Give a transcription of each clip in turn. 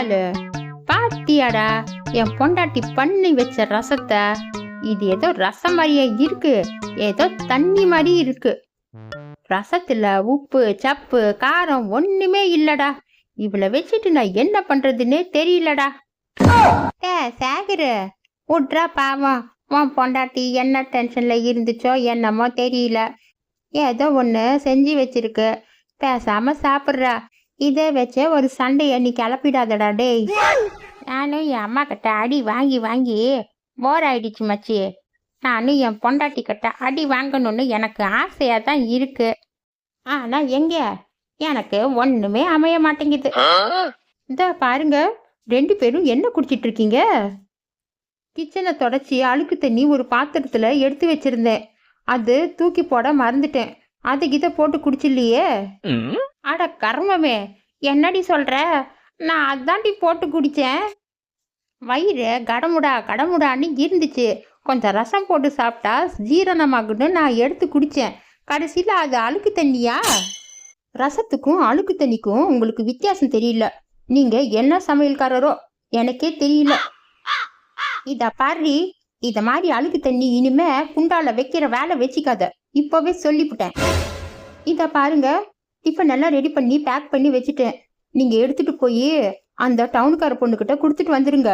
கோபாலு, பாத்தியாடா என் பொண்டாட்டி பண்ணி வச்ச ரசத்தை? இது ஏதோ ரசம் மாதிரியே இருக்கு, ஏதோ தண்ணி மாதிரி இருக்கு. ரசத்துல உப்பு சப்பு காரம் ஒண்ணுமே இல்லடா. இவளை வச்சுட்டு நான் என்ன பண்றதுன்னே தெரியலடா. சேகரு விட்றா, பாவம் உன் பொண்டாட்டி என்ன டென்ஷன்ல இருந்துச்சோ என்னமோ தெரியல, ஏதோ ஒன்று செஞ்சு வச்சிருக்கு, பேசாம சாப்பிட்றா. இதை வச்ச ஒரு சண்டையை நீ கிளப்பிடாதடா டேய். நானும் என் அம்மா கிட்ட அடி வாங்கி வாங்கி போர் ஆயிடுச்சு மச்சி. நானும் என் பொண்டாட்டி கிட்ட அடி வாங்கணும்னு எனக்கு ஆசையா தான் இருக்கு. ஆனா எங்க எனக்கு ஒண்ணுமே அமைய மாட்டேங்குது. இந்த பாருங்க, 2 பேரும் என்ன குடிச்சிட்டு இருக்கீங்க? கிச்சனை தொடச்சி அழுக்கு தண்ணி ஒரு பாத்திரத்துல எடுத்து வச்சிருந்தேன், அது தூக்கி போட மறந்துட்டேன். அது இதை போட்டு குடிச்சில்லையே. அட கர்மமே, என்னடி சொல்ற? நான் அதாண்டி போட்டு குடிச்சேன். வயிறு கடமுடான்னு இருந்துச்சு, கொஞ்சம் ரசம் போட்டு சாப்பிட்டா ஜீரணமாகுன்னு நான் எடுத்து குடிச்சேன். கடைசியில் அது அழுக்கு தண்ணியா? ரசத்துக்கும் அழுக்கு தண்ணிக்கும் உங்களுக்கு வித்தியாசம் தெரியல. நீங்க என்ன சமையல்காரரோ எனக்கே தெரியல. இத பாரு, இத மாதிரி அழுக்கு தண்ணி இனிமே குண்டால வைக்கிற வேலை வச்சுக்காத, இப்பவே சொல்லிவிட்டேன். இத பாருங்க, டிஃபன் எல்லாம் ரெடி பண்ணி பேக் பண்ணி வச்சுட்டேன். நீங்க எடுத்துட்டு போய் அந்த டவுனுக்கார பொண்ணுகிட்ட கொடுத்துட்டு வந்துருங்க.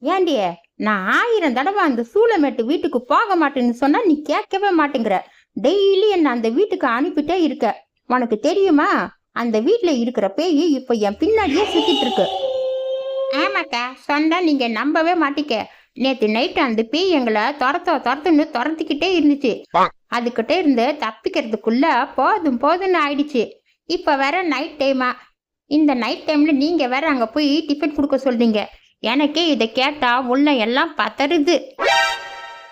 ஏண்டிய, நான் 1000 தடவை அந்த சூளமேட்டு வீட்டுக்கு போக மாட்டேன்னு சொன்னா நீ கேட்கவே மாட்டேங்கிற. டெய்லி என்ன அந்த வீட்டுக்கு அனுப்பிட்டே இருக்க. உனக்கு தெரியுமா, அந்த வீட்டுல இருக்கிற பேய் இப்ப என் பின்னாடியே சுத்திட்டு இருக்கு. ஆமாக்கா, சொன்னா நீங்க நம்பவே மாட்டீங்க. நேத்து நைட்டு அந்த பேய் எங்களை துரத்துன்னு துரத்திக்கிட்டே இருந்துச்சு. அதுகிட்ட இருந்து தப்பிக்கிறதுக்குள்ள போதும்னு ஆயிடுச்சு. இப்ப வேற நைட் டைமா, இந்த நைட் டைம்ல நீங்க வேற அங்க போய் டிஃபன் கொடுக்க சொல்றீங்க. எனக்கே இதை கேட்டா உள்ள எல்லாம்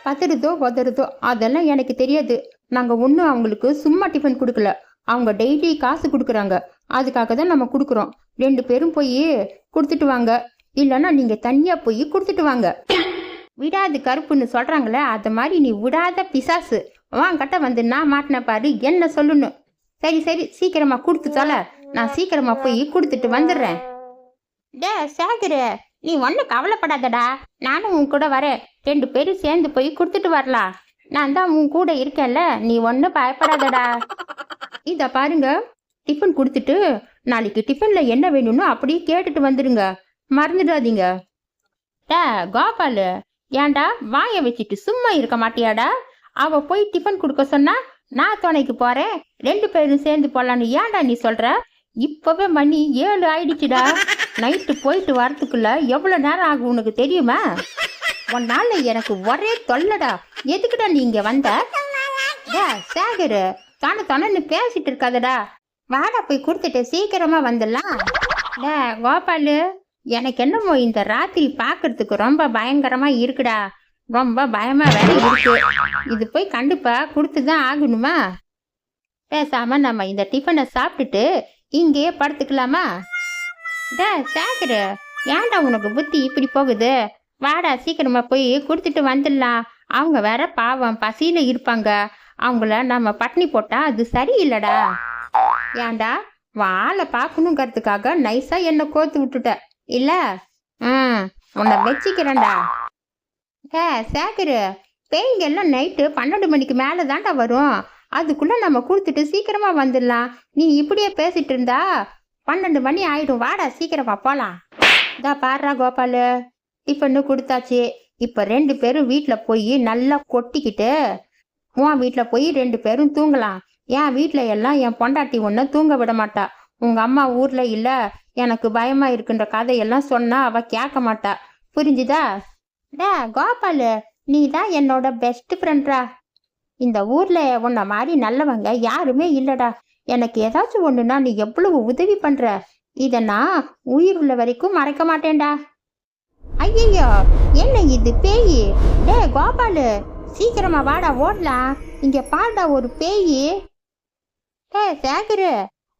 பதறுதோ உதறுதோ அதெல்லாம் எனக்கு தெரியாது. நாங்க ஒன்றும் அவங்களுக்கு சும்மா டிஃபன் கொடுக்கல, அவங்க டெய்லி காசு கொடுக்குறாங்க, அதுக்காக தான் நம்ம கொடுக்குறோம். 2 பேரும் போய் கொடுத்துட்டு வாங்க, இல்லைன்னா நீங்க தனியா போய் கொடுத்துட்டு வாங்க. விடாது கருப்புன்னு சொல்றாங்களே, அது மாதிரி நீ விடாத பிசாசு. வாங்கிட்ட வந்து நான் மாட்டின பாரு, என்ன சொல்லணும். சரி சீக்கிரமா கொடுத்து தொலை, நான் சீக்கிரமா போய் கொடுத்துட்டு வந்துடுறேன். டே சேகரு, நீ ஒன்றும் கவலைப்படாதடா, நானும் உன் கூட வரேன். 2 பேரும் சேர்ந்து போய் கொடுத்துட்டு வரலாம். நான் தான் உன் கூட இருக்கேன்ல, நீ ஒன்றும் பயப்படாதடா. இத பாருங்க, டிஃபன் கொடுத்துட்டு நாளைக்கு டிஃபன்ல என்ன வேணும்னு அப்படியே கேட்டுட்டு வந்துடுங்க, மறந்துடாதீங்க. டே கோபாலு, ஏன்டா வாய வச்சுட்டு சும்மா இருக்க மாட்டியாடா? அவ போய் டிஃபன் கொடுக்க சொன்னா நான் துணைக்கு போறேன், 2 பேரும் சேர்ந்து போலான்னு ஏன்டா நீ சொல்ற? இப்பவே மணி 7 ஆயிடுச்சுடா. நைட்டு போயிட்டு வரத்துக்குள்ள எவ்வளவு நேரம் ஆகும் உனக்கு தெரியுமா? உன்னால எனக்கு ஒரே தொல்லடா. எதுக்குடா நீங்க வந்த? சேகரு, தொணன்னு பேசிட்டு இருக்காதடா. வாடா போய் கொடுத்துட்டு சீக்கிரமா வந்துடலாம். கோபாலு, எனக்கு என்னமோ இந்த ராத்திரி பாக்குறதுக்கு ரொம்ப பயங்கரமா இருக்குடா. ரொம்ப பயமா வேற இருக்கு. இது போய் கண்டிப்பா கொடுத்துதான் ஆகணுமா? பேசாம நம்ம இந்த டிஃபனை சாப்பிட்டுட்டு இங்கேயே படுத்துக்கலாமா? சேகரு, ஏன்டா உனக்கு புத்தி இப்படி போகுது? வாடா சீக்கிரமா போய் கொடுத்துட்டு வந்துடலாம். அவங்க வேற பாவம் பசியில இருப்பாங்க, அவங்கள நம்ம பட்னி போட்டா அது சரியில்லடா. ஏன்டா வாழை பார்க்கணுங்கிறதுக்காக நைஸா என்ன கோத்து விட்டுட்ட இல்ல? உன்னை வச்சுக்கிறேன்டா. சேகரு, பேய்ங்க எல்லாம் நைட்டு 12 மணிக்கு மேல தாண்டா வரும், அதுக்குள்ள நம்ம கொடுத்துட்டு சீக்கிரமா வந்துடலாம். நீ இப்படியே பேசிட்டு இருந்தா 12 மணி ஆயிடும். வாடா சீக்கிரமா போலாம். இதா பாடுறா கோபாலு, டிஃபன்னு கொடுத்தாச்சு. இப்ப 2 பேரும் வீட்டுல போய் நல்லா கொட்டிக்கிட்டு உன் வீட்டுல போய் 2 பேரும் தூங்கலாம். என் வீட்டுல எல்லாம் என் பொண்டாட்டி ஒன்ன தூங்க விட மாட்டா. உங்க அம்மா ஊர்ல இல்ல, எனக்கு பயமா இருக்குன்ற கதையெல்லாம் சொன்னா அவ கேட்க மாட்டா, புரிஞ்சுதா? கோபாலு, நீ தான் என்னோட பெஸ்ட் ஃப்ரெண்ட்ரா. இந்த ஊர்ல உன்ன மாதிரி நல்லவங்க யாருமே இல்லடா. எனக்கு ஏதாச்சும் ஒண்ணுன்னா நீ எவ்வளவு உதவி பண்ற, இத நான் உயிர் உள்ள வரைக்கும் மறைக்க மாட்டேன்டா. ஐயோ, என்ன இது பேய்? கோபாலு, சீக்கிரமா வாடா ஓடலாம். இங்க பாடா ஒரு பேய். சேகரு,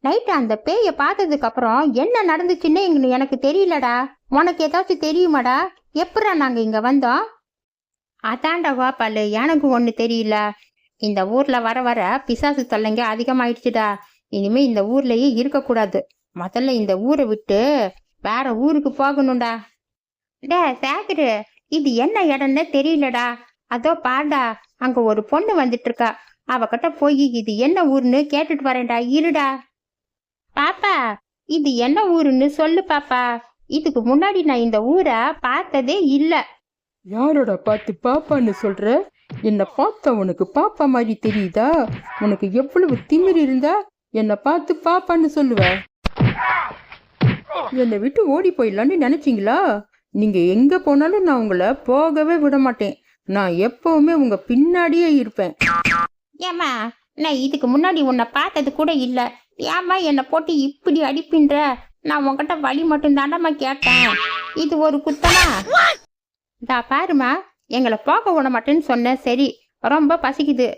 நைட்டு அந்த பேயை பார்த்ததுக்கு அப்புறம் என்ன நடந்துச்சுன்னு எனக்கு தெரியலடா. உனக்கு ஏதாச்சும் தெரியுமாடா? எப்படா நாங்க இங்க வந்தோம்? அதான்டா கோபாலு, எனக்கு ஒண்ணு தெரியல. இந்த ஊர்ல வர வர பிசாசு தொல்லைங்க அதிகமாயிடுச்சுடா. இனிமே இந்த ஊர்லயே இருக்கக்கூடாது. முதல்ல இந்த ஊரை விட்டு வேற ஊருக்கு போகணும்டா. டே சேகரு, இது என்ன இடம்னு தெரியலடா. அதோ பாடா, அங்க ஒரு பொண்ணு வந்துட்டு இருக்கா. அவகிட்ட போய் இது என்ன ஊருன்னு கேட்டுட்டு வரேன்டா. இருடா. பாப்பா, இது என்ன ஊருன்னு சொல்லு பாப்பா. இதுக்கு முன்னாடி நான் இந்த ஊரை பார்த்ததே இல்ல. யாரோட பார்த்து பாப்பான்னு சொல்ற? என்ன பார்த்தா உனக்கு பாப்பா மாதிரி தெரியுதா? உனக்கு எவ்வளவு திமிரு இருந்தா என்னை பார்த்து பாப்பான்னு சொல்லுவ? என்னை விட்டு ஓடி போயிடலான்னு நினைச்சீங்களா? நீங்க எங்க போனாலும் நான் உங்களை போகவே விட மாட்டேன். நான் எப்பவுமே உங்க பின்னாடியே இருப்பேன். ஏம்மா, நான் இதுக்கு முன்னாடி உன்னை பார்த்தது கூட இல்ல. ஏம்மா என்னை போட்டு இப்படி அடிப்பின்ற? நான் உன்கிட்ட வழி மட்டும் தாண்டம்மா கேட்டேன். இது ஒரு குத்தமா? இதா பாருமா, எங்களை போக விட மாட்டேன்னு சொன்னேன். சரி, ரொம்ப பசிக்குது,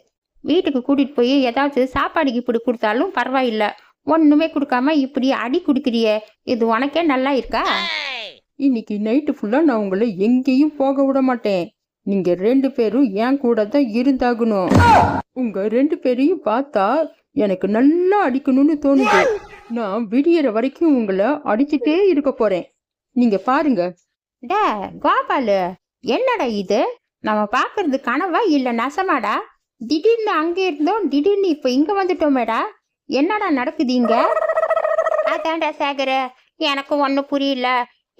வீட்டுக்கு கூட்டிட்டு போய் ஏதாச்சும் சாப்பாடுக்கு இப்படி கொடுத்தாலும் பரவாயில்ல. ஒண்ணுமே கொடுக்காம இப்படி அடி குடுக்கிறியே, இது உனக்கே நல்லா இருக்கா? இன்னைக்கு நைட்டு ஃபுல்லா நான் உங்களை எங்கேயும் போக விட மாட்டேன். நீங்க 2 பேரும் என் கூட தான் இருந்தாகணும். உங்க 2 பேரையும் பார்த்தா எனக்கு நல்லா அடிக்கணும்னு தோணுது. நான் விடியற வரைக்கும் உங்களை அடிச்சுட்டே இருக்க போறேன். நீங்க பாருங்க. டே கோபாலு, என்னடா இது? நம்ம பாக்குறது கனவா இல்ல நசமாடா? திடீர்னு அங்க இருந்தோம், திடீர்னு இப்ப இங்க வந்துட்டோமேடா. என்னடா நடக்குது இங்க? அதான்டா சேகர, எனக்கு ஒன்னும் புரியல.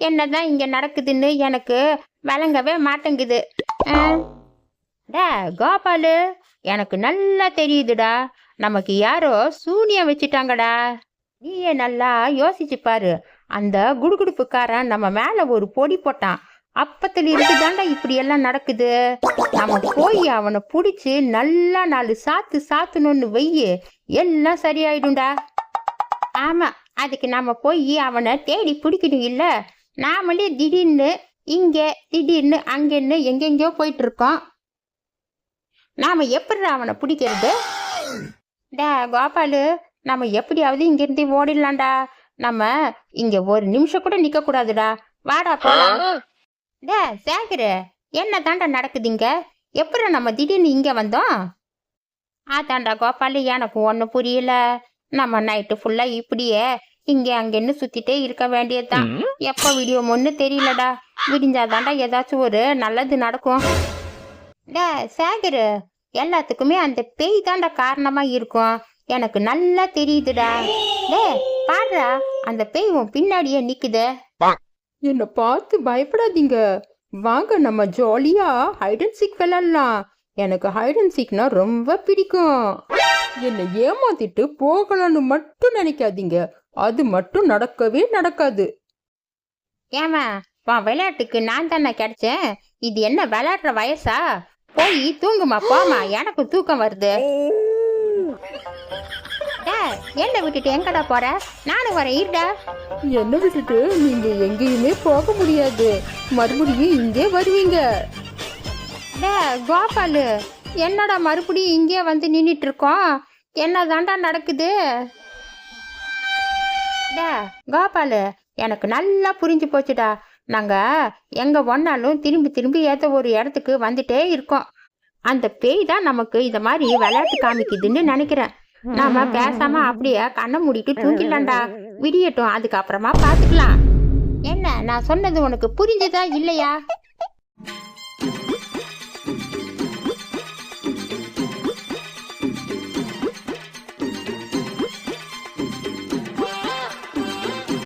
என்னதான் இங்க நடக்குதுன்னு எனக்கு விளங்கவே மாட்டேங்குது. டே கோபாலு, எனக்கு நல்லா தெரியுதுடா, நமக்கு யாரோ சூனியம் வச்சுட்டாங்கடா. நீயே நல்லா யோசிச்சு பாரு. அந்த குடுகுடுப்புக்காரன் நம்ம மேல ஒரு பொடி போட்டான். அப்பத்துல இருக்குதாண்டா இப்படி எல்லாம் நடக்குது. நம்ம போய் அவனை பிடிச்சு நல்லா 4 சாத்து சாத்தணும்னு வெய்ய, எல்லாம் சரியாயிடும்டா. ஆமா, அதுக்கு நம்ம போய் அவனை தேடி பிடிக்கணும் இல்ல. நாமளே திடீர்னு இங்க திடீர்னு அங்கன்னு எங்கெங்கயோ போயிட்டு இருக்கோம். நாம எப்படி அவனை பிடிக்கிறது? டே கோபாலு, நம்ம எப்படியாவது இங்கிருந்து ஓடிடலாம்டா. நம்ம இங்க ஒரு நிமிஷம் கூட நிக்க கூடாதுடா. வாடா போலாம். டே சேகரு, என்ன தாண்டா நடக்குதுங்க? எப்படி நம்ம திடீர்னு இங்க வந்தோம்? ஆதாண்டா கோபாலு, எனக்கு ஒன்னும் புரியல. நம்ம நைட்டு ஃபுல்லா இப்படியே இங்க அங்கன்னு சுத்திட்டே இருக்க வேண்டியதுதான். எப்ப விடியோமோன்னு தெரியலடா. விடிஞ்சாதாண்டா ஏதாச்சும் ஒரு நல்லது நடக்கும். டே சேகரு, எல்லாத்துக்குமே அந்த பேய் தாண்டா காரணமா இருக்கும். எனக்கு நல்லா தெரியுதுடா. டே பாடுறா, அந்த பேய் உன் பின்னாடியே நிக்குது. என்னை பார்த்து பயப்படாதீங்க. வாங்க, நம்ம ஜாலியா ஹைட் அண்ட் சீக் விளையாடலாம். எனக்கு ஹைட் அண்ட் சீக்னா ரொம்ப பிடிக்கும். என்னை ஏமாத்திட்டு போகலான்னு மட்டும் நினைக்காதீங்க. அது மட்டும் நடக்கவே நடக்காது. ஏமா, உன் விளையாட்டுக்கு நான் தானே கிடைச்சேன். இது என்ன விளையாடுற வயசா? போய் தூங்குமா, போமா, எனக்கு தூக்கம் வருது. என்ன விட்டுட்டு எங்கடா போற? நானும் வரேன், இருடா. என்னை விட்டுட்டு நீங்க எங்கேயுமே போக முடியாது. மறுபடியும் இங்கே வருவீங்க. டே கோபாலு, என்னடா மறுபடியும் இங்கே வந்து நின்றுட்டு இருக்கோம்? என்னதாண்டா நடக்குது? டே கோபாலு, எனக்கு நல்லா புரிஞ்சு போச்சுடா. நாங்க எங்க ஒன்னாலும் திரும்பி திரும்பி ஏதோ ஒரு இடத்துக்கு வந்துட்டே இருக்கோம். அந்த பேய் தான் நமக்கு இந்த மாதிரி விளையாட்டு காமிக்குதுன்னு நினைக்கிறேன். நாம பேசாம அப்படியே கண்ணை மூடிட்டு தூங்கிடலாம்டா. விடியட்டும், அதுக்கப்புறமா பாத்துக்கலாம். என்ன நான் சொன்னது உனக்கு புரிஞ்சுதா இல்லையா?